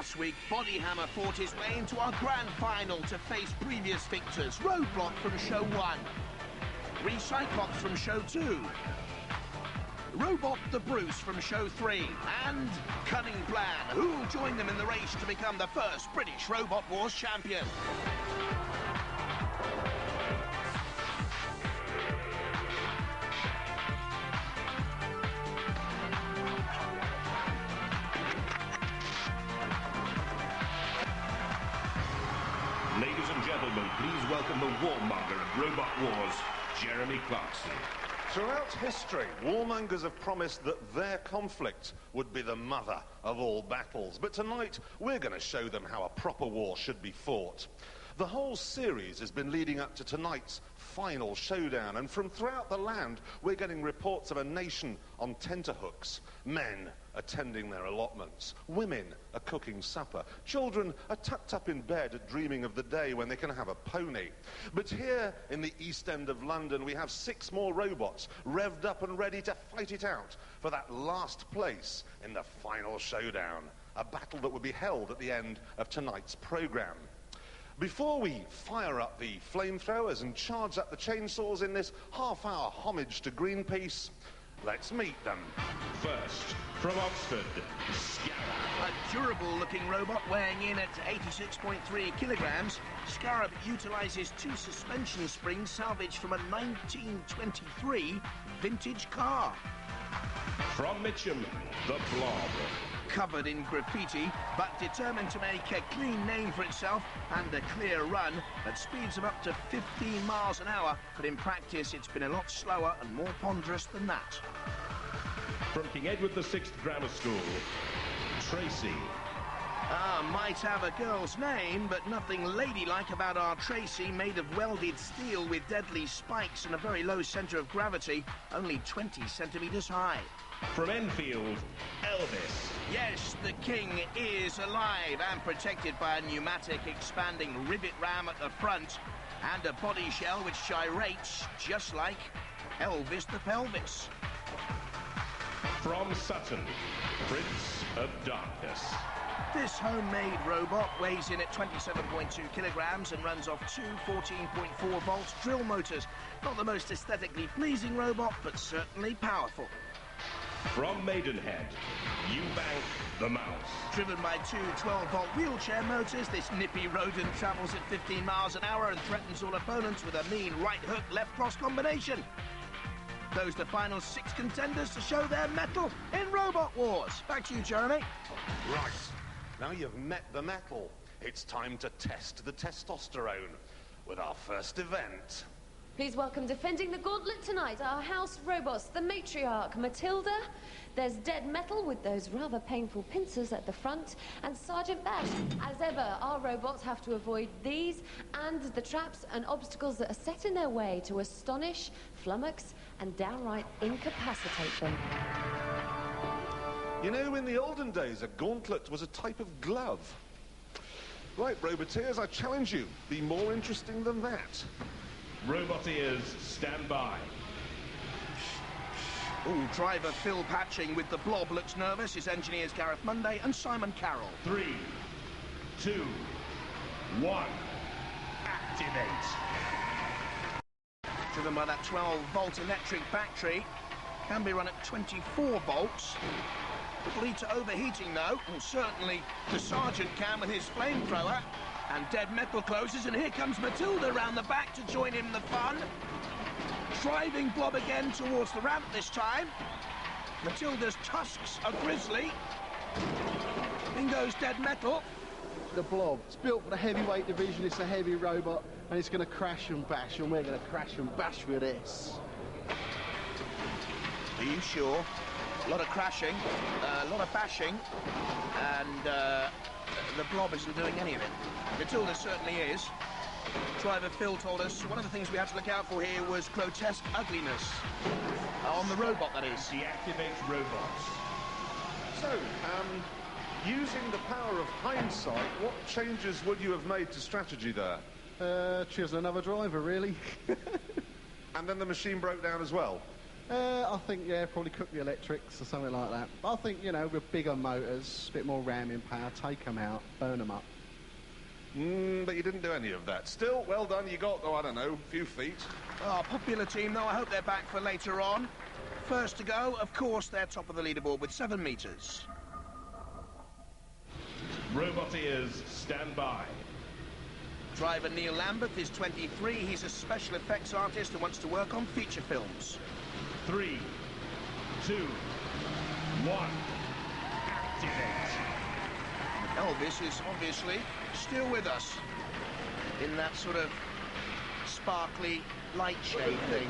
Last week, Bodyhammer fought his way into our grand final to face previous victors, Roadblock from Show 1, Recyclops from Show 2, Robot the Bruce from Show 3, and Cunning Plan, who will join them in the race to become the first British Robot Wars champion. Ladies and gentlemen, please welcome the warmonger of Robot Wars, Jeremy Clarkson. Throughout history, warmongers have promised that their conflict would be the mother of all battles. But tonight, we're going to show them how a proper war should be fought. The whole series has been leading up to tonight's final showdown, and from throughout the land, we're getting reports of a nation on tenterhooks. Men attending their allotments. Women are cooking supper. Children are tucked up in bed dreaming of the day when they can have a pony. But here in the East End of London, we have 6 more robots revved up and ready to fight it out for that last place in the final showdown. A battle that will be held at the end of tonight's programme. Before we fire up the flamethrowers and charge up the chainsaws in this half-hour homage to Greenpeace, let's meet them. First, from Oxford, Scarab. A durable-looking robot weighing in at 86.3 kilograms, Scarab utilises 2 suspension springs salvaged from a 1923 vintage car. From Mitcham, the Blob. Covered in graffiti, but determined to make a clean name for itself and a clear run at speeds of up to 15 miles an hour, but in practice it's been a lot slower and more ponderous than that. From King Edward VI Grammar School, Tracie. Might have a girl's name, but nothing ladylike about our Tracie, made of welded steel with deadly spikes and a very low centre of gravity, only 20 centimetres high. From Enfield, Elvis. Yes, the king is alive and protected by a pneumatic expanding rivet ram at the front and a body shell which gyrates just like Elvis the Pelvis. From Sutton, Prince of Darkness. This homemade robot weighs in at 27.2 kilograms and runs off 2 14.4-volt drill motors. Not the most aesthetically pleasing robot, but certainly powerful. From Maidenhead, Eubank the Mouse. Driven by 2 12-volt wheelchair motors, this nippy rodent travels at 15 miles an hour and threatens all opponents with a mean right hook, left cross combination. Those the final 6 contenders to show their mettle in Robot Wars. Back to you, Jeremy. Right, now you've met the metal, it's time to test the testosterone with our first event. Please welcome defending the gauntlet tonight, our house robots, the matriarch, Matilda. There's Dead Metal with those rather painful pincers at the front, and Sergeant Bash. As ever, our robots have to avoid these and the traps and obstacles that are set in their way to astonish, flummox, and downright incapacitate them. You know, in the olden days, a gauntlet was a type of glove. Right, Roboteers, I challenge you. Be more interesting than that. Roboteers, stand by. Ooh, driver Phil Patching with the Blob looks nervous. His engineers Gareth Monday and Simon Carroll. 3, 2, 1, activate. Driven by that 12-volt electric battery, can be run at 24 volts. Will lead to overheating though, and certainly the Sergeant can with his flamethrower. And Dead Metal closes, and here comes Matilda round the back to join in the fun. Driving Blob again towards the ramp this time. Matilda's tusks are grisly. In goes Dead Metal. The Blob. It's built for the heavyweight division. It's a heavy robot, and it's going to crash and bash, and we're going to crash and bash with this. Are you sure? A lot of crashing, a lot of bashing, and the Blob isn't doing any of it. Matilda certainly is. Driver Phil told us one of the things we had to look out for here was grotesque ugliness. On the robot, that is. Deactivate robots. So, using the power of hindsight, what changes would you have made to strategy there? Choose another driver, really. And then the machine broke down as well? I think, yeah, probably cook the electrics or something like that. I think, you know, with bigger motors, a bit more ramming power, take them out, burn them up. But you didn't do any of that. Still, well done. You got, oh, I don't know, a few feet. Oh, popular team, though. I hope they're back for later on. First to go, of course, they're top of the leaderboard with 7 metres. Roboteers, stand by. Driver Neil Lambeth is 23. He's a special effects artist and wants to work on feature films. 3, 2, 1, activate. Elvis is obviously still with us in that sort of sparkly light shade thing.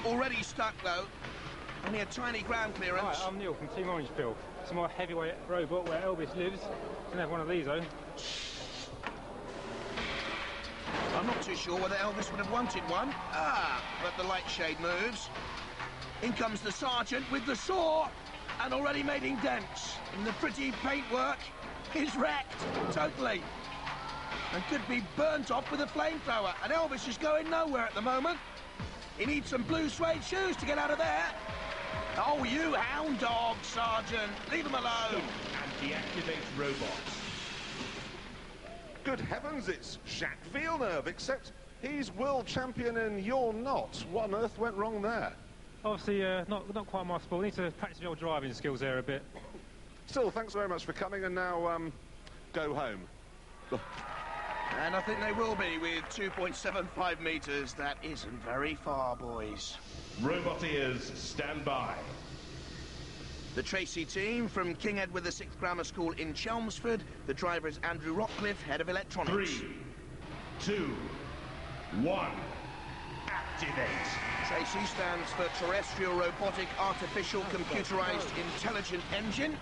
Already stuck, though. Only a tiny ground clearance. Hi, I'm Neil from Team Orangefield. It's my heavyweight robot where Elvis lives. Can have one of these, though. I'm not too sure whether Elvis would have wanted one. But the light shade moves. In comes the sergeant with the saw, and already making dents. And the pretty paintwork is wrecked, totally. And could be burnt off with a flamethrower. And Elvis is going nowhere at the moment. He needs some blue suede shoes to get out of there. Oh, you hound dog, Sergeant. Leave him alone. And deactivate robots. Good heavens, it's Jacques Villeneuve, except he's world champion and you're not. What on earth went wrong there? Obviously, not quite my sport. I need to practice my old driving skills there a bit. Still, thanks very much for coming, and now, go home. And I think they will be with 2.75 metres. That isn't very far, boys. Roboteers, stand by. The Tracie team from King Edward VI Grammar School in Chelmsford. The driver is Andrew Rockcliffe, head of electronics. 3, 2, 1, activate. Tracie stands for Terrestrial Robotic Artificial Computerized Intelligent Engine.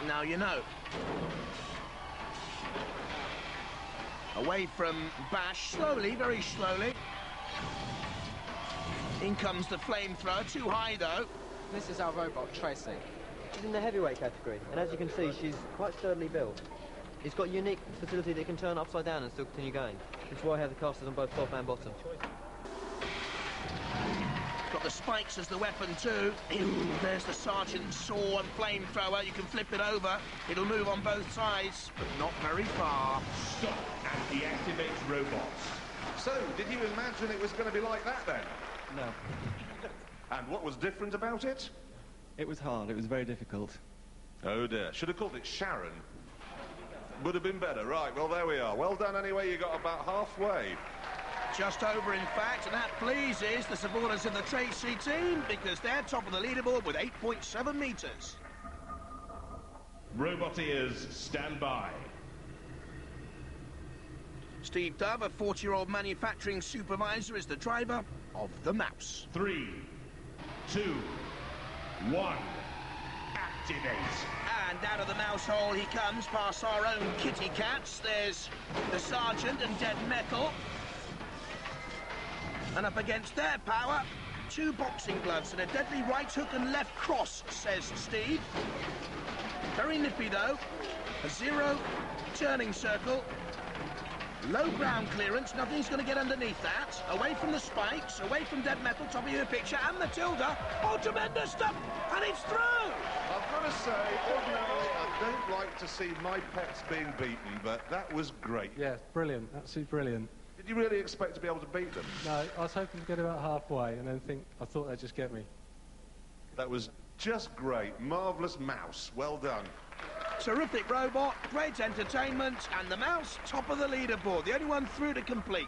Now you know. Away from Bash, slowly, very slowly. In comes the flamethrower, too high though. This is our robot, Tracie. She's in the heavyweight category, and as you can see, she's quite sturdily built. It's got a unique facility that can turn upside down and still continue going. That's why I have the casters on both top and bottom. Got the spikes as the weapon too. There's the sergeant's saw and flamethrower. You can flip it over. It'll move on both sides, but not very far. Stop and deactivate robots. So, did you imagine it was going to be like that then? No. And what was different about it? It was hard. It was very difficult. Oh dear. Should have called it Sharon. Would have been better. Right, well, there we are. Well done anyway. You got about halfway. Just over, in fact, and that pleases the supporters of the Tracie team because they're top of the leaderboard with 8.7 metres. Roboteers, stand by. Steve Dove, a 40-year-old manufacturing supervisor, is the driver of the Mouse. 3, 2, 1, activate. And out of the mouse hole he comes, past our own kitty cats. There's the sergeant and Dead Metal. And up against their power, 2 boxing gloves and a deadly right hook and left cross, says Steve. Very nippy, though. A 0 turning circle. Low ground clearance, nothing's going to get underneath that. Away from the spikes, away from Dead Metal, top of your picture, and Matilda. Oh, tremendous stuff, and it's through! I've got to say, ordinarily, I don't like to see my pets being beaten, but that was great. Yeah, brilliant, absolutely brilliant. Did you really expect to be able to beat them? No, I was hoping to get about halfway and then I thought they'd just get me. That was just great. Marvellous mouse. Well done. Terrific robot, great entertainment, and the Mouse top of the leaderboard, the only one through to complete.